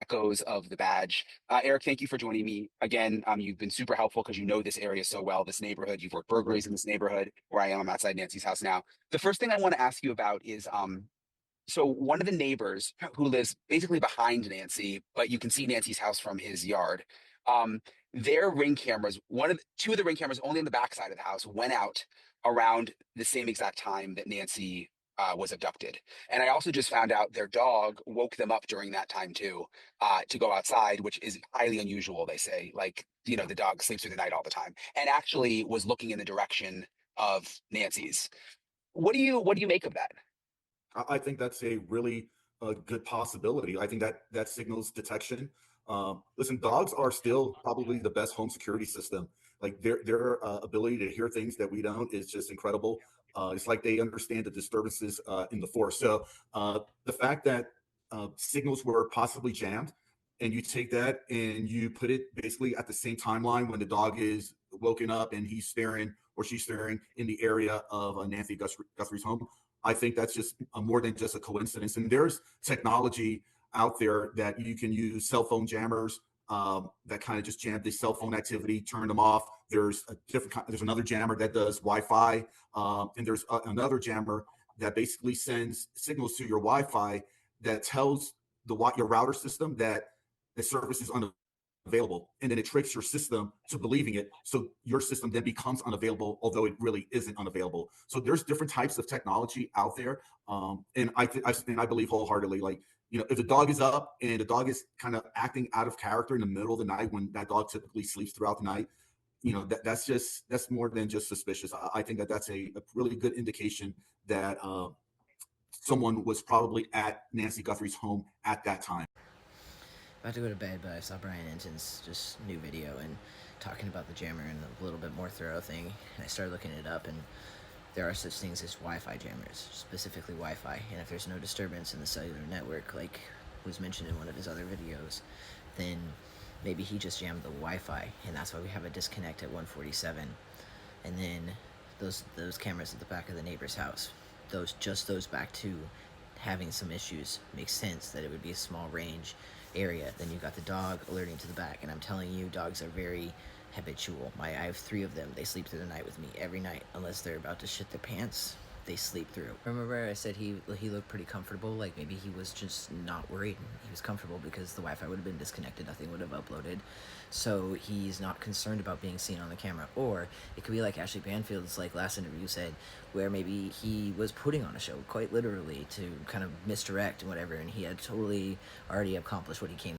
echoes of the badge. Eric, thank you for joining me again. You've been super helpful because you know this area so well, this neighborhood. You've worked burglaries in this neighborhood where I am. I'm outside Nancy's house now. The first thing I want to ask you about is so one of the neighbors who lives basically behind Nancy, but you can see Nancy's house from his yard. Um, their ring cameras, two of the ring cameras only on the backside of the house went out around the same exact time that Nancy was abducted. And I also just found out their dog woke them up during that time too, to go outside, which is highly unusual, they say. Like, the dog sleeps through the night all the time, and actually was looking in the direction of Nancy's. What do you make of that? I think that's a really good possibility. I think that that signals detection. Listen, dogs are still probably the best home security system. Like their ability to hear things that we don't is just incredible. It's like they understand the disturbances in the forest. So the fact that signals were possibly jammed, and you take that and you put it basically at the same timeline when the dog is woken up and he's staring or she's staring in the area of Guthrie's home. I think that's just more than just a coincidence. And there's technology out there that you can use, cell phone jammers that kind of just jam the cell phone activity, turn them off. There's a there's another jammer that does Wi-Fi, and there's another jammer that basically sends signals to your Wi-Fi that tells your router system that the service is unavailable, and then it tricks your system to believing it, so your system then becomes unavailable, although it really isn't unavailable. So there's different types of technology out there, and I believe wholeheartedly, like, if the dog is up and the dog is kind of acting out of character in the middle of the night when that dog typically sleeps throughout the night, that's more than just suspicious. I think that that's a really good indication that someone was probably at Nancy Guthrie's home at that time. About to go to bed, but I saw Brian Ensign's just new video and talking about the jammer and a little bit more thorough thing. And I started looking it up, and there are such things as Wi-Fi jammers, specifically Wi-Fi. And if there's no disturbance in the cellular network, like was mentioned in one of his other videos, then maybe he just jammed the Wi-Fi, and that's why we have a disconnect at 147. And then those cameras at the back of the neighbor's house, those back to having some issues, makes sense that it would be a small range area. Then you got the dog alerting to the back, and I'm telling you, dogs are very habitual. I have 3 of them. They sleep through the night with me every night, unless they're about to shit their pants. They sleep through. Remember I said he looked pretty comfortable, like maybe he was just not worried. He was comfortable because the Wi-Fi would have been disconnected, nothing would have uploaded. So he's not concerned about being seen on the camera. Or it could be like Ashley Banfield's like last interview said, where maybe he was putting on a show, quite literally, to kind of misdirect and whatever, and he had totally already accomplished what he came